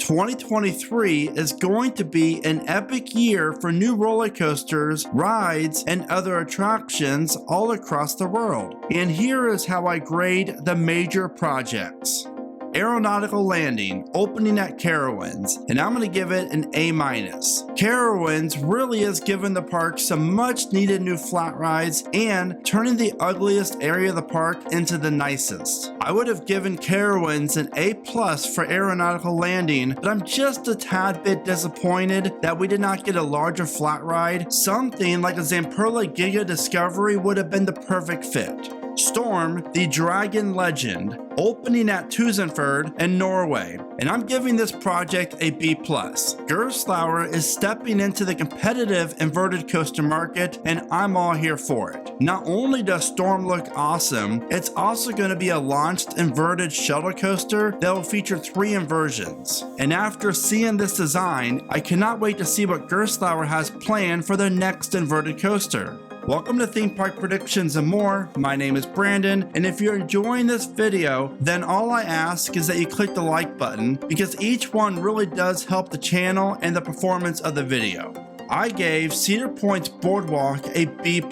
2023 is going to be an epic year for new roller coasters, rides, and other attractions all across the world. And here is how I grade the major projects. Aeronautical Landing, opening at Carowinds, and I'm going to give it an A-. Carowinds really has given the park some much needed new flat rides and turning the ugliest area of the park into the nicest. I would have given Carowinds an A+ for Aeronautical Landing, but I'm just a tad bit disappointed that we did not get a larger flat ride. Something like a Zamperla Giga Discovery would have been the perfect fit. Storm, the Dragon Legend, opening at Tusenfjord in Norway, and I'm giving this project a B+. Gerstlauer is stepping into the competitive inverted coaster market, and I'm all here for it. Not only does Storm look awesome, it's also going to be a launched inverted shuttle coaster that will feature 3 inversions. And after seeing this design, I cannot wait to see what Gerstlauer has planned for their next inverted coaster. Welcome to Theme Park Predictions and More. My name is Brandon, and if you're enjoying this video, then all I ask is that you click the like button because each one really does help the channel and the performance of the video. I gave Cedar Point's Boardwalk a B+,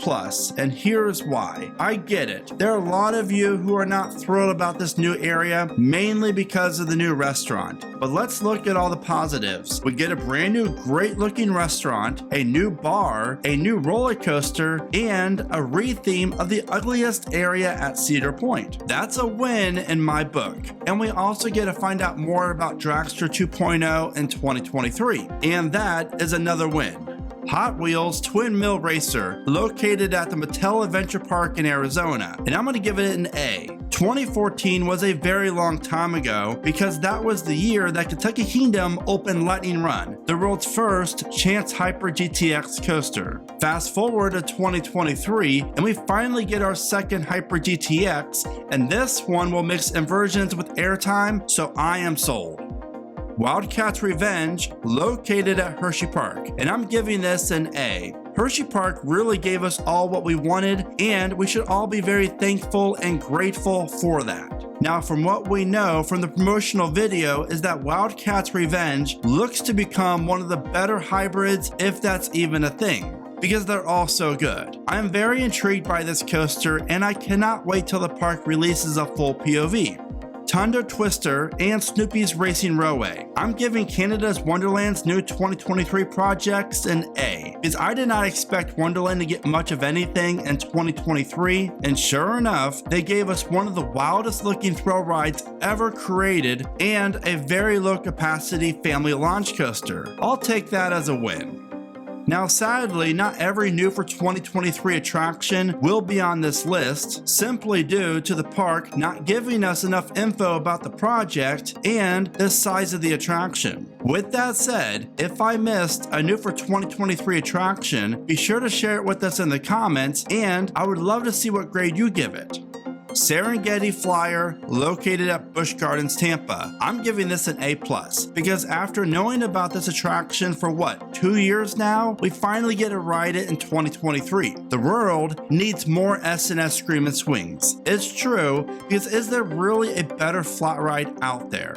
and here's why. I get it. There are a lot of you who are not thrilled about this new area, mainly because of the new restaurant. But let's look at all the positives. We get a brand new great looking restaurant, a new bar, a new roller coaster, and a re-theme of the ugliest area at Cedar Point. That's a win in my book. And we also get to find out more about Dragster 2.0 in 2023. And that is another win. Hot Wheels Twin Mill Racer, located at the Mattel Adventure Park in Arizona, and I'm going to give it an A. 2014 was a very long time ago because that was the year that Kentucky Kingdom opened Lightning Run, the world's first Chance Hyper GTX coaster. Fast forward to 2023 and we finally get our second Hyper GTX, and this one will mix inversions with airtime, so I am sold. Wildcat's Revenge, located at Hershey Park, and I'm giving this an A. Hershey Park really gave us all what we wanted, and we should all be very thankful and grateful for that. Now, from what we know from the promotional video is that Wildcat's Revenge looks to become one of the better hybrids, if that's even a thing, because they're all so good. I'm very intrigued by this coaster, and I cannot wait till the park releases a full POV. Thunder Twister and Snoopy's Racing Roadway. I'm giving Canada's Wonderland's new 2023 projects an A, because I did not expect Wonderland to get much of anything in 2023, and sure enough, they gave us one of the wildest looking thrill rides ever created and a very low capacity family launch coaster. I'll take that as a win. Now sadly, not every new for 2023 attraction will be on this list, simply due to the park not giving us enough info about the project and the size of the attraction. With that said, if I missed a new for 2023 attraction, be sure to share it with us in the comments, and I would love to see what grade you give it. Serengeti Flyer, located at Busch Gardens, Tampa. I'm giving this an A+, because after knowing about this attraction for 2 years now, we finally get to ride it in 2023. The world needs more S&S Scream and Swings. It's true, because is there really a better flat ride out there?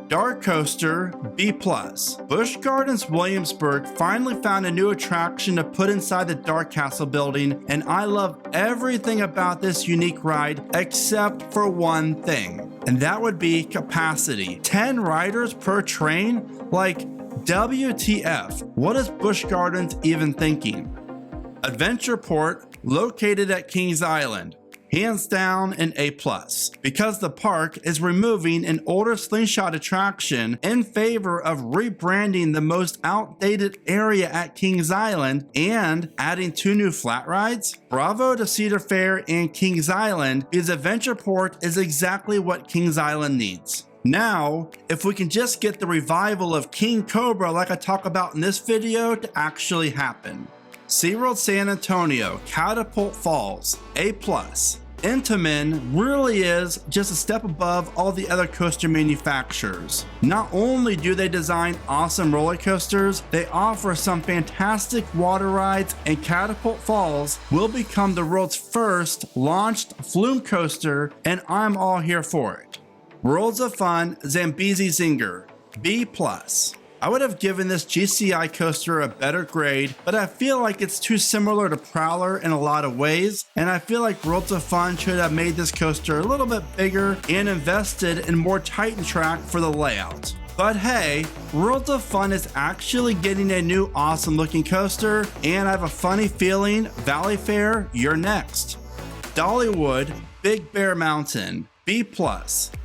Dark Coaster, B+. Busch Gardens Williamsburg finally found a new attraction to put inside the Dark Castle building, and I love everything about this unique ride except for one thing, and that would be capacity. 10 riders per train? Like, WTF, what is Busch Gardens even thinking? Adventure Port, located at Kings Island. Hands down an A+, because the park is removing an older slingshot attraction in favor of rebranding the most outdated area at Kings Island and adding 2 new flat rides. Bravo to Cedar Fair and Kings Island, because Adventure Port is exactly what Kings Island needs. Now, if we can just get the revival of King Cobra like I talk about in this video to actually happen. SeaWorld San Antonio, Catapult Falls, A+. Intamin really is just a step above all the other coaster manufacturers. Not only do they design awesome roller coasters, they offer some fantastic water rides, and Catapult Falls will become the world's first launched flume coaster, and I'm all here for it. Worlds of Fun Zambezi Zinger. B+. I would have given this GCI coaster a better grade, but I feel like it's too similar to Prowler in a lot of ways, and I feel like Worlds of Fun should have made this coaster a little bit bigger and invested in more Titan track for the layout. But hey, Worlds of Fun is actually getting a new awesome looking coaster, and I have a funny feeling, Valley Fair, you're next. Dollywood Big Bear Mountain, B+.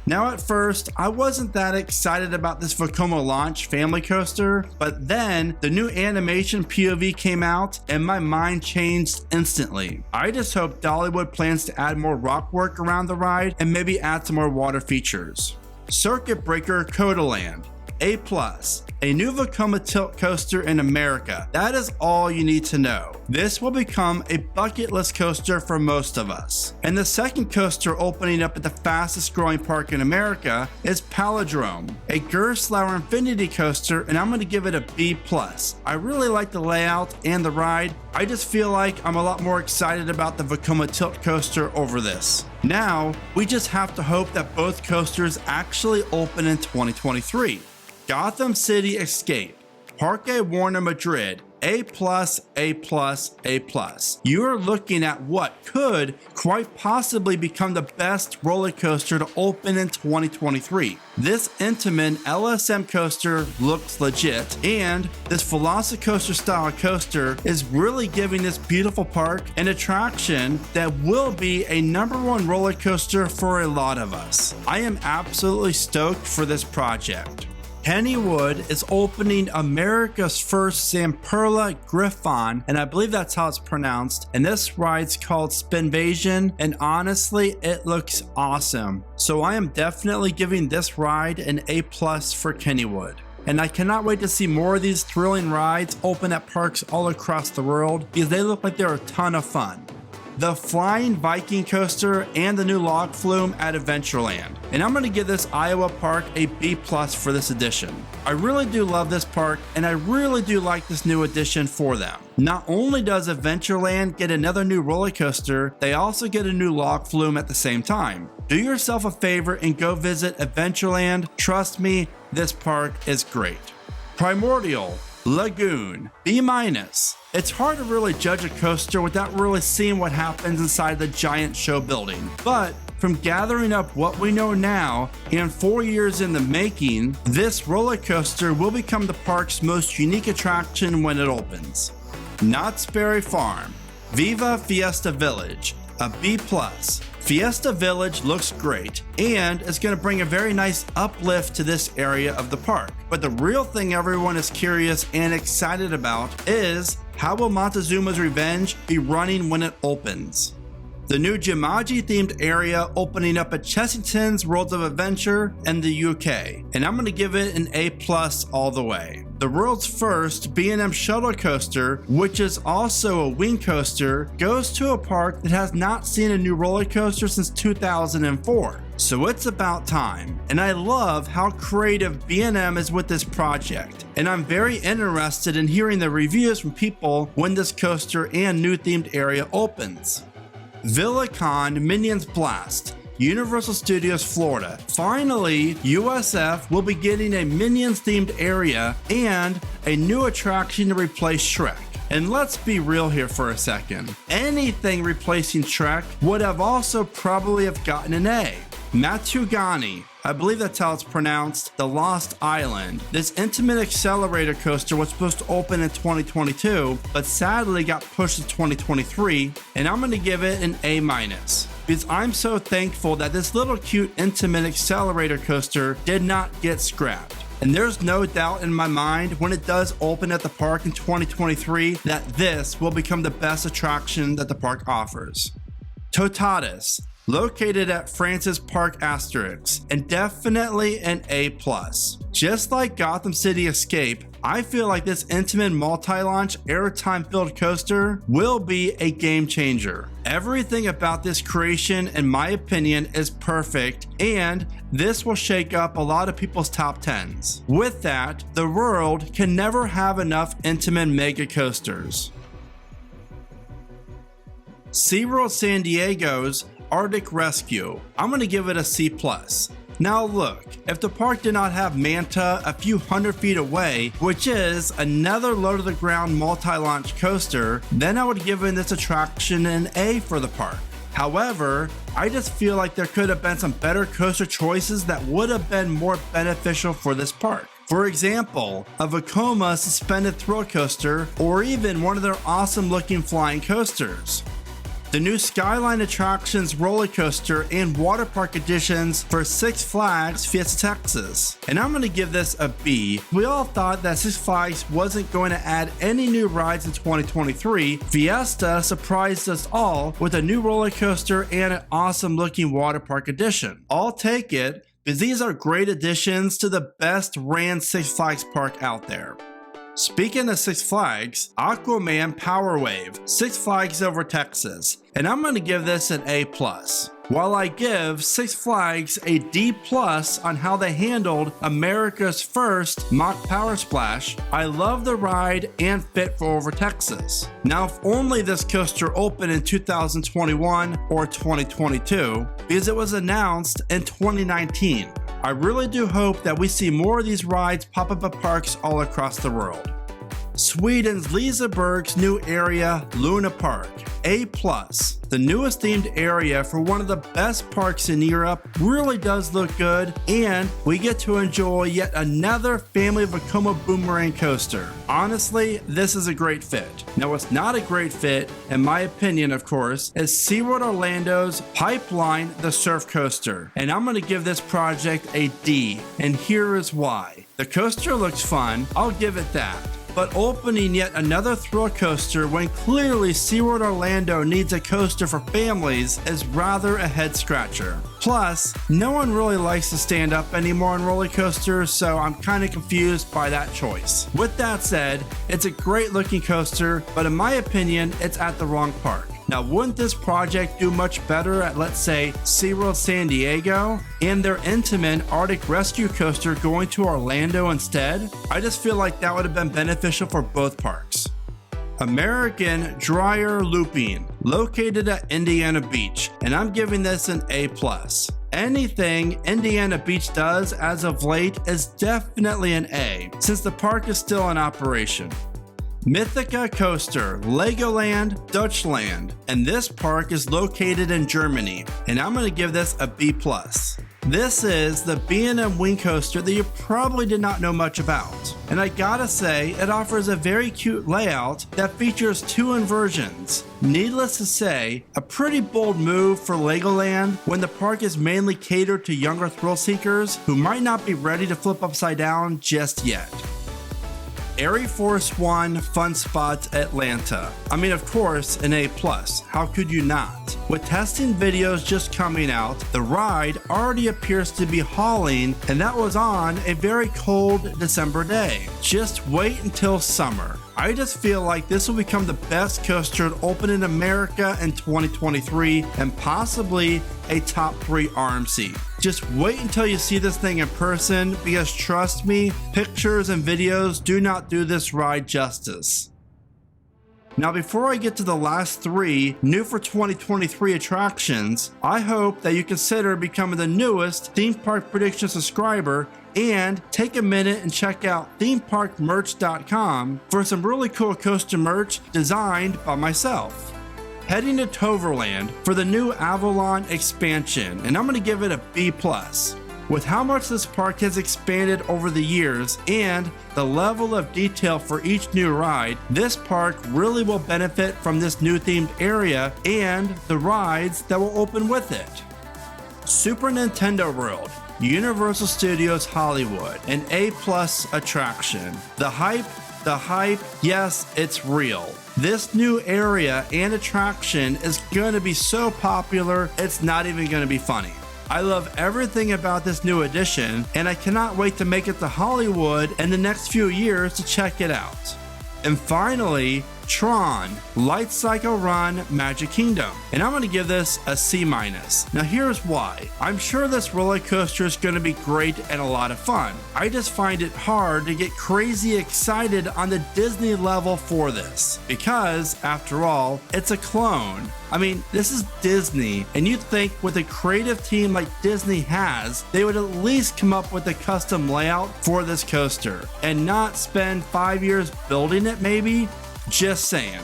Now at first, I wasn't that excited about this Vekoma launch family coaster, but then the new animation POV came out and my mind changed instantly. I just hope Dollywood plans to add more rock work around the ride and maybe add some more water features. Circuit Breaker Codaland, A+. A new Vekoma tilt coaster in America. That is all you need to know. This will become a bucket list coaster for most of us. And the second coaster opening up at the fastest growing park in America is Palindrome, a Gerstlauer Infinity coaster, and I'm going to give it a B+. I really like the layout and the ride. I just feel like I'm a lot more excited about the Vekoma tilt coaster over this. Now, we just have to hope that both coasters actually open in 2023. Gotham City Escape, Parque Warner Madrid, A+, A+, A+. You are looking at what could quite possibly become the best roller coaster to open in 2023. This Intamin LSM coaster looks legit, and this Velocicoaster style coaster is really giving this beautiful park an attraction that will be a #1 roller coaster for a lot of us. I am absolutely stoked for this project. Kennywood is opening America's first Zamperla Griffon, and I believe that's how it's pronounced, and this ride's called Spinvasion, and honestly, it looks awesome. So I am definitely giving this ride an A+ for Kennywood. And I cannot wait to see more of these thrilling rides open at parks all across the world because they look like they're a ton of fun. The Flying Viking coaster and the new log flume at Adventureland. And I'm going to give this Iowa park a B+ for this edition. I really do love this park and I really do like this new addition for them. Not only does Adventureland get another new roller coaster, they also get a new log flume at the same time. Do yourself a favor and go visit Adventureland. Trust me, this park is great. Primordial Lagoon, B-. It's hard to really judge a coaster without really seeing what happens inside the giant show building, but from gathering up what we know now and 4 years in the making, this roller coaster will become the park's most unique attraction when it opens. Knott's Berry Farm, Viva Fiesta Village, a B+. Fiesta Village looks great and it's going to bring a very nice uplift to this area of the park. But the real thing everyone is curious and excited about is how will Montezuma's Revenge be running when it opens? The new Jumanji themed area opening up at Chessington's Worlds of Adventure in the UK, and I'm going to give it an A+ all the way. The world's first B&M shuttle coaster, which is also a wing coaster, goes to a park that has not seen a new roller coaster since 2004. So it's about time, and I love how creative B&M is with this project, and I'm very interested in hearing the reviews from people when this coaster and new themed area opens. VillaCon Minions Blast, Universal Studios Florida. Finally, USF will be getting a Minions themed area and a new attraction to replace Shrek. And let's be real here for a second. Anything replacing Shrek would have also probably have gotten an A. Matugani, I believe that's how it's pronounced, the Lost Island. This intimate accelerator coaster was supposed to open in 2022, but sadly got pushed to 2023, and I'm going to give it an A-, because I'm so thankful that this little cute intimate accelerator coaster did not get scrapped. And there's no doubt in my mind when it does open at the park in 2023 that this will become the best attraction that the park offers. Toutatis, located at Francis Park Asterix, and definitely an A+. Just like Gotham City Escape, I feel like this intimate multi-launch airtime filled coaster will be a game changer. Everything about this creation, in my opinion, is perfect, and this will shake up a lot of people's top 10s. With that, the world can never have enough intimate mega coasters. SeaWorld San Diego's Arctic Rescue. I'm going to give it a C+. Now look, if the park did not have Manta a few hundred feet away, which is another low-to-the-ground multi-launch coaster, then I would give this attraction an A for the park. However, I just feel like there could have been some better coaster choices that would have been more beneficial for this park. For example, a Vekoma suspended thrill coaster, or even one of their awesome looking flying coasters. The new Skyline Attractions roller coaster and water park additions for Six Flags Fiesta Texas. And I'm going to give this a B. We all thought that Six Flags wasn't going to add any new rides in 2023. Fiesta surprised us all with a new roller coaster and an awesome looking water park addition. I'll take it, because these are great additions to the best ran Six Flags park out there. Speaking of Six Flags, Aquaman Power Wave, Six Flags Over Texas, and I'm going to give this an A+. While I give Six Flags a D+ on how they handled America's first mock power splash, I love the ride and fit for Over Texas. Now, if only this coaster opened in 2021 or 2022, because it was announced in 2019. I really do hope that we see more of these rides pop up at parks all across the world. Sweden's Liseberg's new area, Luna Park, A+. The newest themed area for one of the best parks in Europe really does look good, and we get to enjoy yet another family of Vekoma boomerang coaster. Honestly, this is a great fit. Now, what's not a great fit, in my opinion of course, is SeaWorld Orlando's Pipeline the Surf Coaster, and I'm going to give this project a D, and here is why. The coaster looks fun, I'll give it that. But opening yet another thrill coaster when clearly SeaWorld Orlando needs a coaster for families is rather a head scratcher. Plus, no one really likes to stand up anymore on roller coasters, so I'm kind of confused by that choice. With that said, it's a great looking coaster, but in my opinion, it's at the wrong park. Now, wouldn't this project do much better at, let's say, SeaWorld San Diego and their Intamin Arctic Rescue Coaster going to Orlando instead? I just feel like that would have been beneficial for both parks. American Dryer Looping, located at Indiana Beach, and I'm giving this an A+. Anything Indiana Beach does as of late is definitely an A, since the park is still in operation. Mythica Coaster, Legoland, Dutchland, and this park is located in Germany, and I'm going to give this a B+. This is the B&M Wing Coaster that you probably did not know much about, and I gotta say, it offers a very cute layout that features two inversions. Needless to say, a pretty bold move for Legoland when the park is mainly catered to younger thrill seekers who might not be ready to flip upside down just yet. Arie Force One Fun Spots Atlanta. I mean, of course, an A+. How could you not? With testing videos just coming out, the ride already appears to be hauling, and that was on a very cold December day. Just wait until summer. I just feel like this will become the best coaster to open in America in 2023 and possibly a top 3 RMC. Just wait until you see this thing in person, because trust me, pictures and videos do not do this ride justice. Now, before I get to the last 3 new for 2023 attractions, I hope that you consider becoming the newest Theme Park Prediction subscriber and take a minute and check out themeparkmerch.com for some really cool coaster merch designed by myself. Heading to Toverland for the new Avalon expansion, and I'm going to give it a B+. With how much this park has expanded over the years and the level of detail for each new ride, this park really will benefit from this new themed area and the rides that will open with it. Super Nintendo World, Universal Studios Hollywood, an A+ attraction. The hype, yes, it's real. This new area and attraction is going to be so popular, it's not even going to be funny. I love everything about this new addition, and I cannot wait to make it to Hollywood in the next few years to check it out. And finally, Tron Light Cycle Run Magic Kingdom, and I'm going to give this a C-. Now here's why. I'm sure this roller coaster is going to be great and a lot of fun. I just find it hard to get crazy excited on the Disney level for this, because after all, it's a clone. I mean, this is Disney, and you'd think with a creative team like Disney has, they would at least come up with a custom layout for this coaster and not spend 5 years building it maybe? Just saying.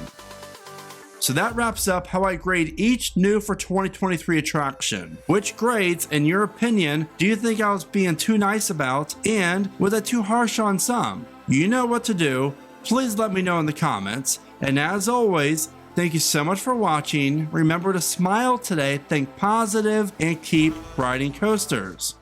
So that wraps up how I grade each new for 2023 attraction. Which grades, in your opinion, do you think I was being too nice about, and was I too harsh on some? You know what to do. Please let me know in the comments. And as always, thank you so much for watching. Remember to smile today, think positive, and keep riding coasters.